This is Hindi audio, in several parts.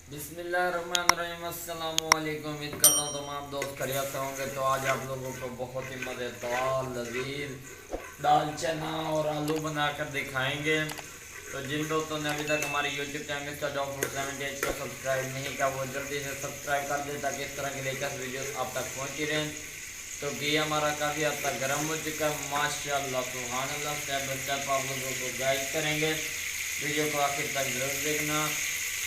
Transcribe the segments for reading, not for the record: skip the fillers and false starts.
बिस्मिल्लाहिर्रहमानिर्रहीम। अस्सलाम वालेकुम। उम्मीद करता हूँ तमाम दोस्त खैरियत से होंगे। तो आज आप लोगों को बहुत ही मज़ेदार लजीज दाल चना और आलू बनाकर दिखाएंगे। तो जिन दोस्तों ने अभी तक हमारे यूट्यूब चैनल का जॉब फूड 78 को सब्सक्राइब नहीं किया वो जल्दी से सब्सक्राइब कर दें ताकि इस तरह की लेटेस्ट वीडियोस आप तक पहुँचती रहें। तो घी हमारा काफ़ी हद तक गर्म हो चुका है माशाल्लाह सुभान अल्लाह। स्टेप बाय स्टेप आप लोगों को गाइड करेंगे, वीडियो को आखिर तक जरूर देखना।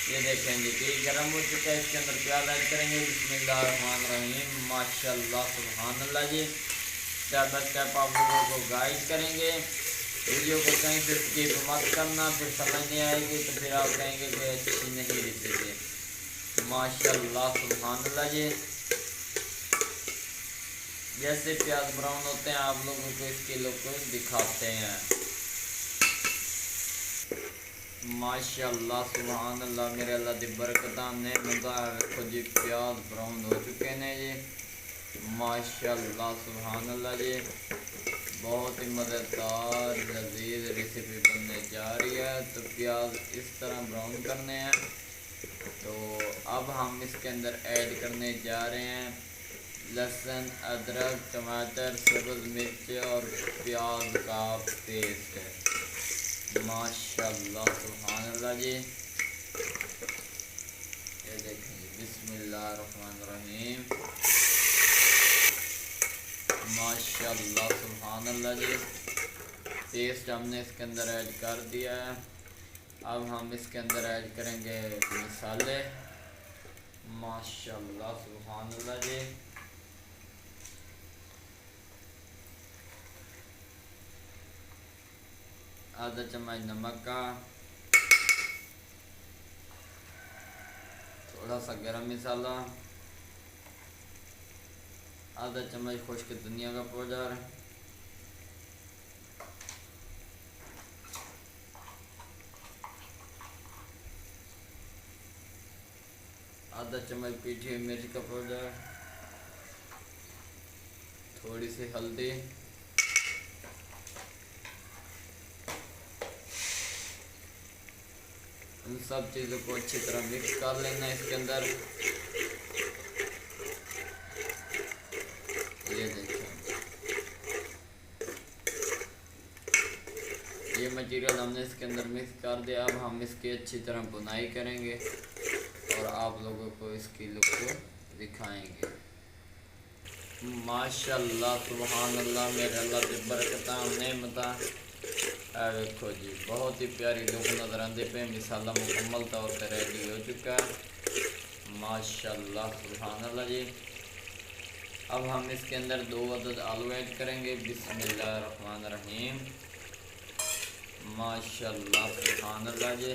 ये देखेंगे कि गर्म हो चुका है, इसके अंदर प्याज ऐड करेंगे। बिस्मिल्लाहिर्रहमानिर्रहीम माशाल्लाह सुभान अल्लाह जी। स्टेप बाय स्टेप आप लोगों को गाइड करेंगे, वीडियो को कहीं से स्किप मत करना, फिर समझ नहीं आएगी तो फिर आप कहेंगे कि अच्छी नहीं रेसिपी। माशाल्लाह सुभान अल्लाह जी। जैसे प्याज ब्राउन होते हैं आप लोगों को इसके लुक को दिखाते हैं। माशाल्लाह सुभान अल्लाह मेरे अल्लाह दी बरकतां ने देखो जी प्याज ब्राउन हो चुके हैं जी माशाल्लाह सुभान अल्लाह जी। बहुत ही मज़ेदार लजीज रेसिपी बनने जा रही है। तो प्याज इस तरह ब्राउन करने हैं। तो अब हम इसके अंदर ऐड करने जा रहे हैं लहसुन, अदरक, टमाटर, सब्ज़ मिर्च और प्याज का पेस्ट। माशाल्लाह सुभान अल्लाह जी। ये देखेंगे बिस्मिल्लाहिर्रहमानिर्रहीम माशाल्लाह सुभान अल्लाह जी। पेस्ट हमने इसके अंदर ऐड कर दिया है। अब हम इसके अंदर ऐड करेंगे मसाले। माशाल्लाह सुभान अल्लाह जी। आधा चम्मच नमक का, थोड़ा सा गरम मसाला, आधा चम्मच खुश्क धनिया का पाउडर, आधा चम्मच पीठी हुई मिर्च का पाउडर, थोड़ी सी हल्दी, इन सब चीज़ों को अच्छी तरह मिक्स कर लेना है इसके अंदर। ये देखिए ये मटेरियल हमने इसके अंदर मिक्स कर दिया। अब हम इसकी अच्छी तरह बुनाई करेंगे और आप लोगों को इसकी लुक को दिखाएंगे। माशाल्लाह सुभान अल्लाह मेरे अल्लाह की बरकतां नेमतां। देखो जी बहुत ही प्यारी लुक नज़र आते पे। मिसाला मुकम्मल तौर पर रेडी हो चुका है माशाल्लाह सुभान अल्लाह जी। अब हम इसके अंदर 2 अदद आलू ऐड करेंगे। बिस्मिल्लाहिर्रहमानिर्रहीम माशाल्लाह सुभान अल्लाह जी।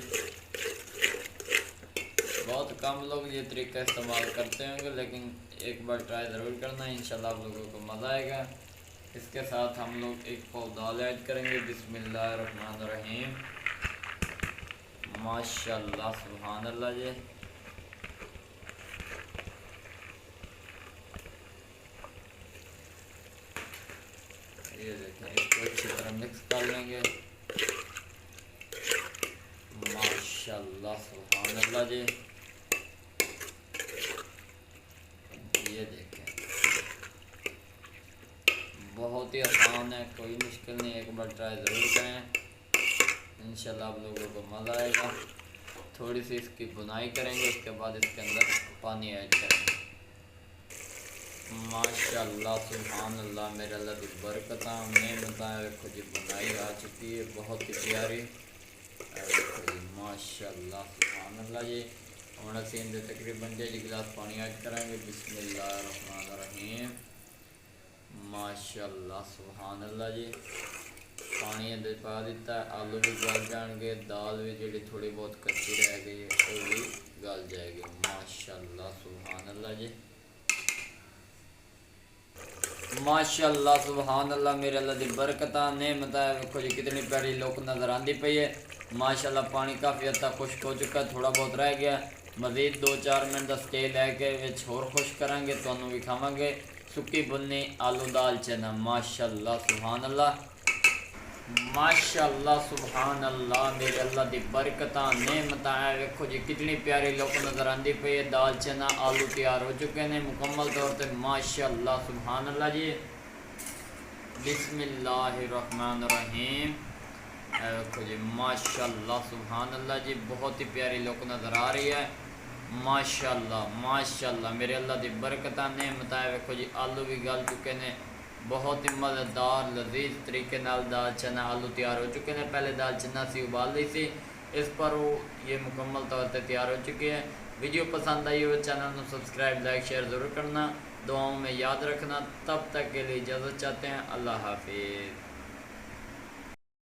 बहुत कम लोग ये तरीका इस्तेमाल करते होंगे लेकिन एक बार ट्राई ज़रूर करना, इंशाल्लाह आप लोगों को मज़ा आएगा। इसके साथ हम लोग 1 पाव दाल ऐड करेंगे। बिस्मिल्लाहिर्रहमानिर्रहीम माशाल्लाह सुभान अल्लाह जी। ये देखें इसको अच्छी तरह मिक्स कर लेंगे। माशाल्लाह सुभान अल्लाह जी। ये देखें बहुत ही आसान है, कोई मुश्किल नहीं, एक बार ट्राई ज़रूर करें, इंशाल्लाह आप लोगों को मज़ा आएगा। थोड़ी सी इसकी बुनाई करेंगे, उसके बाद इसके अंदर पानी ऐड करेंगे। माशाल्लाह सुभान अल्लाह मेरे अल्लाह की बरकतां नेमतां। देखो जी बुनाई आ चुकी है बहुत ही प्यारी। देखो जी माशाल्लाह सुभान अल्लाह जी। हम असी इनके तकरीबन 1.5 गिलास पानी ऐड करेंगे। बिस्मिल्लाहिर्रहमानिर्रहीम माशाल्लाह सुभान अल्लाह जी। पानी अंदर पा दिता है, आलू भी गल जाएंगे, दाल भी जी थोड़ी बहुत कच्ची रह गई है वो भी गल जाएगी। माशाल्लाह सुभान अल्लाह जी। माशाल्लाह सुभान अल्लाह मेरे अल्लाह की बरकतां नेमतां। देखो जी कितनी प्यारी लुक नज़र आती पई है माशाल्लाह। पानी काफ़ी हद तक खुश्क हो चुका, थोड़ा बहुत रह गया। मज़ीद 2-4 मिनट का स्टे लैके होर खुश करांगे, तुहानू विखावांगे सुक्की बुन्नी आलू दाल चना। माशाल्लाह सुभान अल्लाह माशाअल्लाह सुभान अल्लाह, मेरे अल्लाह दी बरकतां नेमतां है। वेखो जी कितनी प्यारी लुक नज़र आती पई है। दाल चना आलू तैयार हो चुके हैं मुकम्मल तौर पर। माशाअल्लाह सुभान अल्लाह जी। बिस्मिल्लाहिर्रहमानिर्रहीम। देखो जी माशाअल्लाह सुभान अल्लाह जी, बहुत ही प्यारी लुक नज़र आ रही है। माशाअल्लाह माशाअल्लाह, मेरे अल्लाह दी बरकतां नेमतां है। देखो जी आलू भी गल चुके हैं, बहुत ही मज़ेदार लजीज तरीके नाल दाल चना आलू तैयार हो चुके हैं। पहले दाल चना सी उबाल ली सी, इस पर वो ये मुकम्मल तौर पर तैयार हो चुके हैं। वीडियो पसंद आई हो चैनल को सब्सक्राइब लाइक शेयर ज़रूर करना, दुआओं में याद रखना। तब तक के लिए इजाज़त चाहते हैं, अल्लाह हाफिज़।